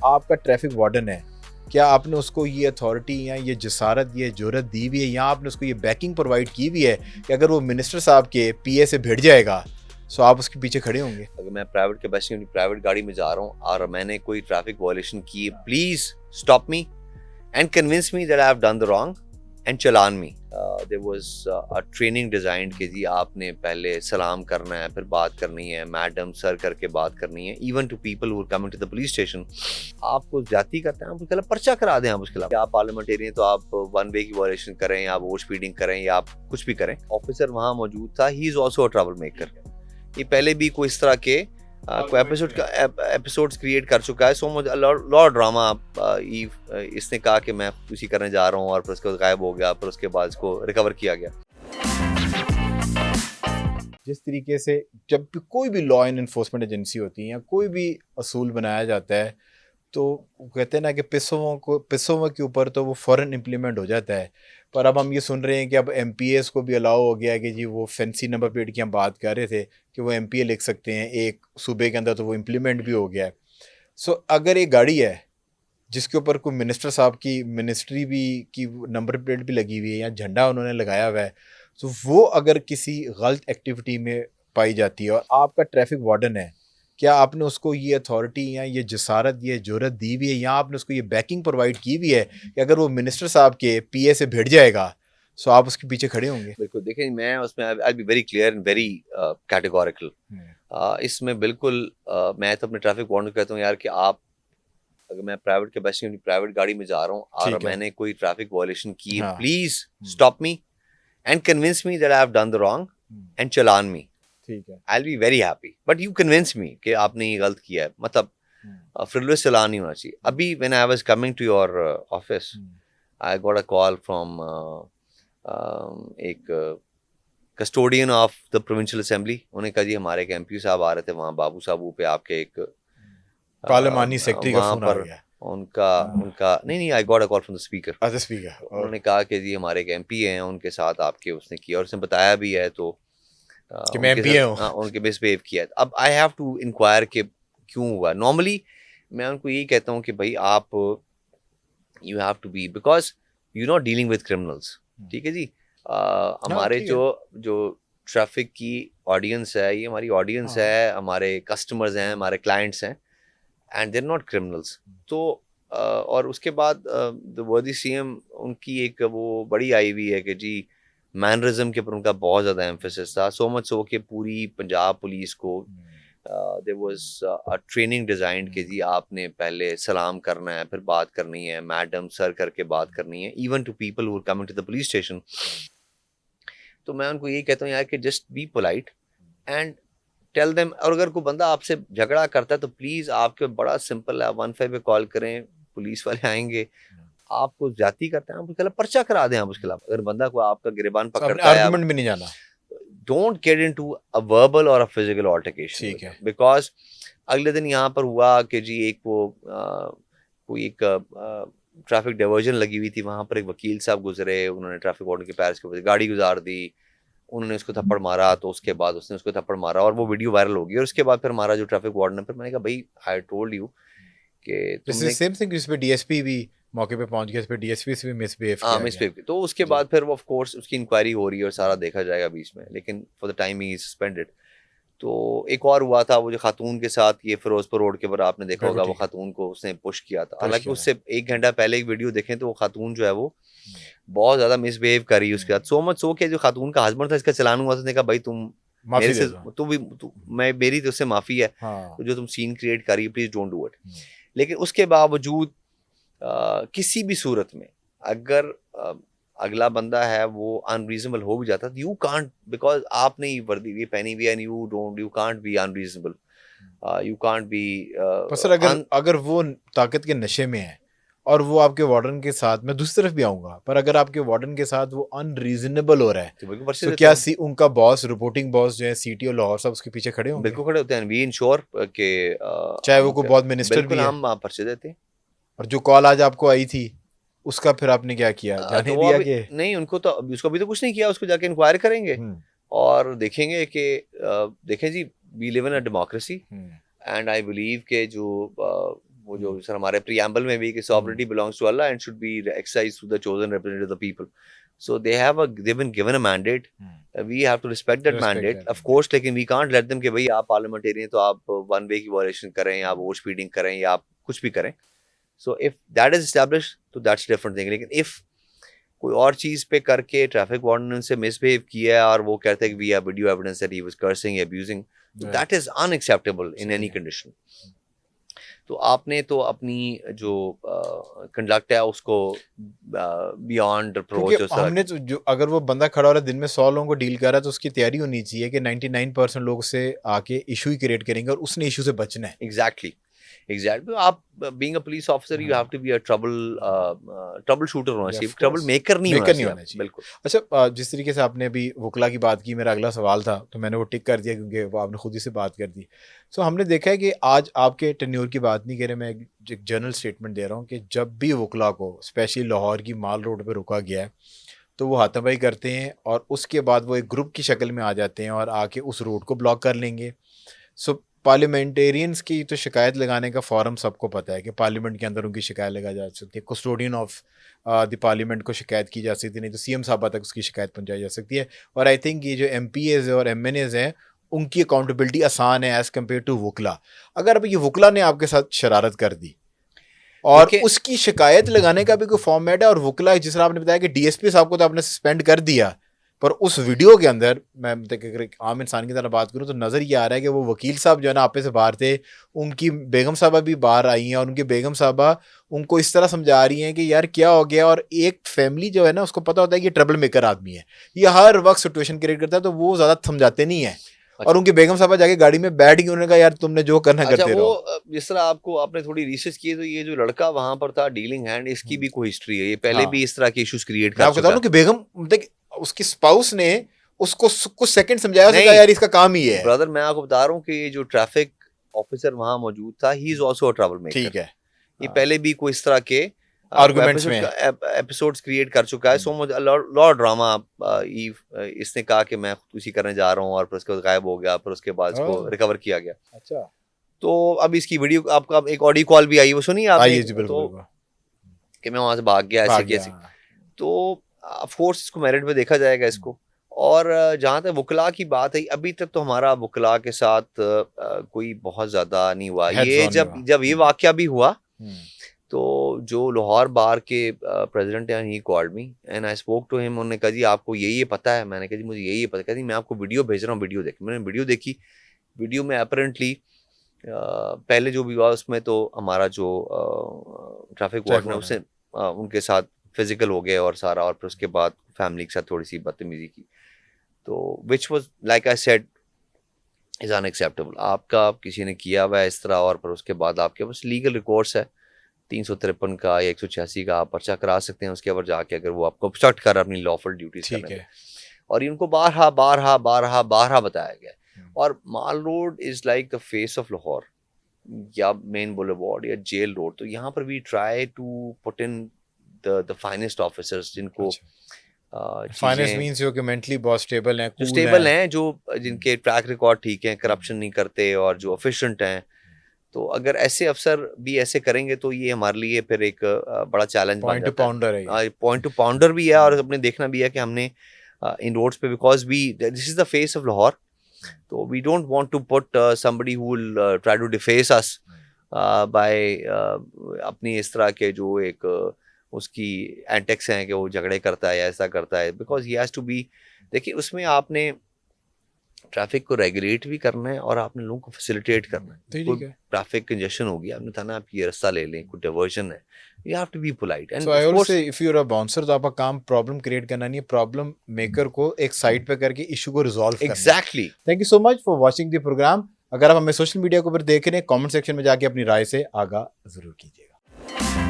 आपका traffic warden है, क्या आपने उसको ये अथॉरिटी या ये जसारत ये जुर्रत दी हुई है या आपने उसको ये बैकिंग प्रोवाइड की हुई है कि अगर वो मिनिस्टर साहब के पीए से भिड़ जाएगा तो आप उसके पीछे खड़े होंगे? अगर मैं प्राइवेट कैपेसिटी अपनी प्राइवेट गाड़ी में जा रहा हूँ और मैंने कोई ट्रैफिक वायलेशन की, please stop me and convince me that I have done the wrong and challan me. There was a training designed कि जी आपने पहले सलाम करना है, फिर बात करनी है, मैडम सर करके बात करनी है, even to people who are coming to the police station. आपको ज्यादती करते हैं, आप उसके खिलाफ पर्चा करा दें। आप उसके खिलाफ, आप पार्लियामेंटेरियन तो आप वन वे की वायलेशन करें या आप ओवर स्पीडिंग करें या आप कुछ भी करें। ऑफिसर वहां मौजूद था, he is also a trouble maker. ये पहले भी कोई इस तरह के कोई एपिसोड्स क्रिएट कर चुका है। So much lot drama. इसने कहा कि मैं उसी करने जा रहा हूँ और फिर उसके बाद गायब हो गया, फिर उसके बाद इसको रिकवर किया गया। जिस तरीके से जब भी कोई भी लॉ एंड एनफोर्समेंट एजेंसी होती है या कोई भी असूल बनाया जाता है तो कहते हैं ना कि पिसों के ऊपर तो वो फ़ौरन इम्प्लीमेंट हो जाता है। पर अब हम ये सुन रहे हैं कि अब एमपीएस को भी अलाउ हो गया है कि जी वो फैंसी नंबर प्लेट की हम बात कर रहे थे कि वो एमपीए लिख सकते हैं एक सूबे के अंदर, तो वो इम्प्लीमेंट भी हो गया है। सो अगर एक गाड़ी है जिसके ऊपर कोई मिनिस्टर साहब की मिनिस्ट्री भी की नंबर प्लेट भी लगी हुई है या झंडा उन्होंने लगाया हुआ है, तो वो अगर किसी गलत एक्टिविटी में पाई जाती है और आपका ट्रैफिक वार्डन है, क्या आपने उसको ये अथॉरिटी या ये जसारत ये जुर्रत दी हुई है या आपने उसको ये बैकिंग प्रोवाइड की हुई है कि अगर वो मिनिस्टर साहब के पीए से भिड़ जाएगा तो आप उसके पीछे खड़े होंगे? बिल्कुल, देखिए मैं उसमें I be very clear and very categorical. इसमें बिल्कुल मैं तो अपने ट्रैफिक वार्डन को कहता हूँ यार कि आप, अगर मैं प्राइवेट कैपेसिटी अपनी प्राइवेट गाड़ी में जा रहा हूँ और मैंने कोई ट्रैफिक वायलेशन की, please stop me and convince me that I have done the wrong and challan me. ठीक है, I will be very happy, but you convince me कि आपने ये गलत किया है। मतलब फ्रिवलेस चलान नहीं होना चाहिए। अभी when I was coming to your office, I got a call from एक custodian of the provincial assembly. उन्होंने कहा जी हमारे एक एमपी साहब आ रहे थे वहाँ बाबू साहू पे आपके एक पार्लियामानी सेक्रेटरी का फोन आ गया। उनका उनका नहीं, आई got a call from the speaker. अच्छा, स्पीकर। उन्होंने कहा कि जी हमारे एक एमपी हैं, उनके साथ आपके उसने किया और उसने बताया भी है तो कि मैं एमपी हूं, उनके मिसबिहेव किया है। अब आई हैव टू इंक्वायर कि क्यों हुआ। नॉर्मली मैं उनको यही कहता हूँ कि भाई आप you have to be, because you not dealing with criminals. ठीक है जी। हमारे जो जो ट्रैफिक की ऑडियंस है, ये हमारी ऑडियंस है, हमारे कस्टमर्स हैं, हमारे क्लाइंट्स हैं, एंड देर नॉट क्रिमिनल्स। तो और उसके बाद द वर्दी सीएम उनकी एक वो बड़ी आई हुई है कि जी मैनरिज्म के ऊपर उनका बहुत ज़्यादा एम्फेसिस था। सो मच सो कि पूरी पंजाब पुलिस को there was a training designed कि जी आपने पहले सलाम करना है, फिर बात करनी है, मैडम सर करके बात करनी है, even to people who are coming to the police station. तो मैं उनको यही कहता हूँ यार कि just be polite and tell them. और अगर कोई बंदा आपसे झगड़ा करता है तो प्लीज आपके बड़ा सिंपल है, 15 पे कॉल करें, पुलिस वाले आएंगे। आपको ज्यादती करते हैं, आप उसके खिलाफ पर्चा करा दें। आप उसके खिलाफ, अगर बंदा को आपका गिरबान पकड़ता है, आर्गुमेंट में नहीं जाना। Don't get into a verbal और अ फिजिकल ऑल्टरकेशन। ठीक है, बिकॉज अगले दिन यहाँ पर हुआ कि जी एक वो कोई एक ट्रैफिक डाइवर्जन लगी हुई थी, वहां पर एक वकील साहब गुजरे, उन्होंने ट्रैफिक वार्डन के पैर के ऊपर गाड़ी गुजार दी, उन्होंने उसको थप्पड़ मारा, तो उसके बाद उसने उसको थप्पड़ मारा और वो वीडियो वायरल हो गई। और उसके बाद फिर हमारा जो ट्रैफिक वार्डन है, फिर मैंने कहा भाई आई टोल्ड यू कि तुमने सेम थिंग जिस पे डीएसपी भी मौके पे पहुंच गया, इस पे डीएसपी से भी मिसबिहेव किया गया। तो उसके बाद फिर वो ऑफ कोर्स उसकी इंक्वायरी हो रही है और सारा देखा जाएगा बीच में, लेकिन for the time he suspended. तो एक और हुआ था वो जो खातून के साथ, ये फिरोजपुर रोड के ऊपर आपने देखा होगा, वो खातून को उसने पुश किया था। हालांकि उससे 1 घंटा पहले एक वीडियो देखें तो वो खातून जो है वो बहुत ज्यादा मिसबिहेव करी उसके साथ। सो मच सो कि जो खातून का हस्बैंड था, इसका चलान हुआ था, उसने कहा भाई तुम मेरे से मैं मेरी तो उससे माफी है, तो जो तुम सीन क्रिएट करी प्लीज डोंट डू इट। लेकिन उसके बावजूद किसी भी सूरत में अगर अगला बंदा है वो अनरीजनेबल हो भी जाता, यू कांट, बिकॉज आपने ये वर्दी ये पहनी हुई and you can't be unreasonable, you can't be. Sir अगर वो ताकत के नशे में है और वो आपके वार्डन के साथ, मैं दूसरी तरफ भी आऊंगा, पर अगर आपके वार्डन के साथ वो अनरीजनेबल हो रहा है तो क्या उनका बॉस, रिपोर्टिंग बॉस जो है सीटीओ लाहौर साहब, उसके पीछे खड़े होंगे? बिल्कुल खड़े होते हैं। वी इंश्योर के चाहे वो कोई बहुत मिनिस्टर भी है, हम पर्चे देते हैं। और जो कॉल आज आपको आई थी उसका फिर आपने क्या किया, जाने तो दिया कि नहीं? उनको तो उसको अभी तो कुछ नहीं किया, उसको जाके इंक्वायर करेंगे और देखेंगे कि देखें जी we live in a democracy and I believe के जो वो जो सर हमारे प्रीएम्बल में भी कि sovereignty belongs to Allah and should be exercised through the chosen representative of the people. So they've been given a mandate. We have to respect that mandate, of course. लेकिन we can't let them कि भाई आप parliamentarian तो आप one way की violation करें या आप वोट स्पीडिंग करें या आप कुछ भी करें. So if that is established, तो that's different thing. लेकिन if कोई और चीज पे करके ट्रैफिक वार्डन से मिसबिहेव किया है और वो कहते हैं कि we have video evidence that he was cursing, abusing, that is unacceptable in any condition. तो आपने तो अपनी जो कंडक्ट है उसको बियॉन्ड रिप्रोच हमने तो जो अगर वो बंदा खड़ा हो रहा है दिन में 100 लोगों को डील कर रहा है तो उसकी तैयारी होनी चाहिए कि 99% लोग से आके इशू ही क्रिएट करेंगे और उसने इशू से बचना है. एग्जैक्टली. आप being a police officer you have to be a trouble shooter होना चाहिए, ट्रबल मेकर नहीं होना चाहिए. बिल्कुल. अच्छा, जिस तरीके से आपने अभी वकला की बात की, मेरा अगला सवाल था तो मैंने वो टिक कर दिया क्योंकि वो आपने खुद ही से बात कर दी. सो हमने देखा है कि आज आपके टेन्योर की बात नहीं कर रहे, मैं एक जनरल स्टेटमेंट दे रहा हूँ कि जब भी वकला को स्पेशली लाहौर की माल रोड पर रुका गया है तो वो हाथापाई करते हैं और उसके बाद वो एक ग्रुप की शक्ल में आ जाते हैं और आके उस रोड को ब्लॉक कर लेंगे. सो पार्लियामेंटेरियंस की तो शिकायत लगाने का फॉर्म सबको पता है कि पार्लियामेंट के अंदर उनकी शिकायत लगा जा सकती है, कस्टोडियन ऑफ द पार्लियामेंट को शिकायत की जा सकती है, नहीं तो सीएम साहबा तक उसकी शिकायत पहुंचाई जा सकती है. और आई थिंक ये जो MPAs और MNAs हैं उनकी अकाउंटेबिलिटी आसान है एज़ कम्पेयर टू वकला. अगर अब ये वकला ने आपके साथ शरारत कर दी और उसकी शिकायत लगाने का भी कोई फॉर्मेट है, और वकला जिस तरह आपने बताया कि DSP साहब को तो आपने सस्पेंड कर दिया, पर उस वीडियो के अंदर मैं अगर आम इंसान की तरह बात करूं तो नज़र ये आ रहा है कि वो वकील साहब जो है ना आपे से बाहर थे, उनकी बेगम साहबा भी बाहर आई हैं और उनकी बेगम साहबा उनको इस तरह समझा रही हैं कि यार क्या हो गया. और एक फैमिली जो है ना उसको पता होता है कि ट्रबल मेकर आदमी है, ये हर वक्त सिचुएशन क्रिएट करता है, तो वो ज़्यादा समझाते नहीं है. और उनकी बेगम साहबा जाके गाड़ी में बैठ गई, उन्होंने कहा यार तुमने जो करना करते रहो. जिस तरह आपने थोड़ी रिसर्च की तो ये जो लड़का वहां पर था डीलिंग हैंड, इसकी भी कोई हिस्ट्री है, ये पहले भी इस तरह के इश्यूज क्रिएट कर चुका है. कि बेगम उसकी स्पाउस ने उसको कुछ सेकंड समझाया, उसने कहा यार इसका काम ही है. ब्रदर मैं आपको बता रहा हूँ कि ये जो ट्रैफिक ऑफिसर वहां मौजूद था, he is also a trouble maker. ठीक है. ये पहले भी कोई इस तरह के आर्गुमेंट्स में एपिसोड्स क्रिएट कर चुका है. So much lot drama. इसने कहा कि मैं खुदकुशी करने जा रहा हूँ और फिर उसके बाद गायब हो गया, फिर उसके बाद इसको रिकवर किया गया. अच्छा. तो अब इसकी वीडियो आपका एक ऑडियो कॉल भी आई, वो सुनी आपने? तो कि मैं वहां से भाग गया ऐसे कैसे. तो ऑफ कोर्स इसको मेरिट पे देखा जाएगा इसको. और जहाँ तक वकला की बात है, अभी तक तो हमारा वकला के साथ कोई बहुत ज्यादा नहीं हुआ. ये जब ये वाकया भी हुआ तो जो लाहौर बार के प्रेसिडेंट हैं, he called me and I spoke to him. उन्होंने कहा जी आपको ये पता है? मैंने कहा जी मुझे ये पता. कहती मैं आपको वीडियो भेज रहा हूँ, वीडियो देख. मैंने वीडियो देखी. वीडियो में अपेरेंटली पहले जो भी हुआ उसमें तो हमारा जो ट्रैफिक वार्डन है उससे उनके साथ फिजिकल हो गए और सारा, और फिर उसके बाद फैमिली के साथ थोड़ी सी बदतमीजी की. तो which was like I said is unacceptable. आपका किसी ने किया हुआ है इस तरह और फिर उसके बाद आपके पास लीगल रिकॉर्ड्स है 353 का या 186 का, आप पर्चा करा सकते हैं उसके ऊपर जाके, अगर वो आपको ऑब्स्ट्रक्ट कर अपनी लॉफुल ड्यूटीज करने में. और इनको बारहा बताया गया. और mall road is like the face of Lahore या मेन बुलेवार्ड या जेल रोड. तो यहाँ पर we try to put in the finest officers जिनको फाइनेंस मींस जो कि मेंटली बहुत स्टेबल हैं, जो स्टेबल हैं, जो जिनके ट्रैक रिकॉर्ड ठीक है, करप्शन नहीं करते और जो एफिशिएंट हैं. तो अगर ऐसे अफसर भी ऐसे करेंगे तो ये हमारे लिए फिर एक बड़ा चैलेंज बन जाता है. पॉइंट टू पाउंडर भी है. और अपने देखना भी है कि हमने इन रोड्स पे, because we this is the face of Lahore, तो we don't want to put somebody who will try to deface us by अपनी इस तरह के जो एक उसकी एंटेक्स हैं कि वो झगड़े करता है या ऐसा करता है. Because he has to be, देखिए उसमें आपने ट्रैफिक को रेगुलेट भी करना है और आपने लोगों को फैसिलिटेट करना है. कोई ट्रैफिक कंजेशन हो गया, आपने थाना आप ये रास्ता ले लें, कोई डाइवर्जन है, you have to be polite. And I also say if you are a bouncer तो आपका काम प्रॉब्लम क्रिएट करना नहीं है, प्रॉब्लम मेकर को एक साइड पे करके इशू को रिजॉल्व करना. Exactly. Thank you so much for watching the programme. अगर आप हमें सोशल मीडिया के ऊपर देख रहे हैं, कमेंट सेक्शन में जाके अपनी राय से आगाह जरूर कीजिएगा.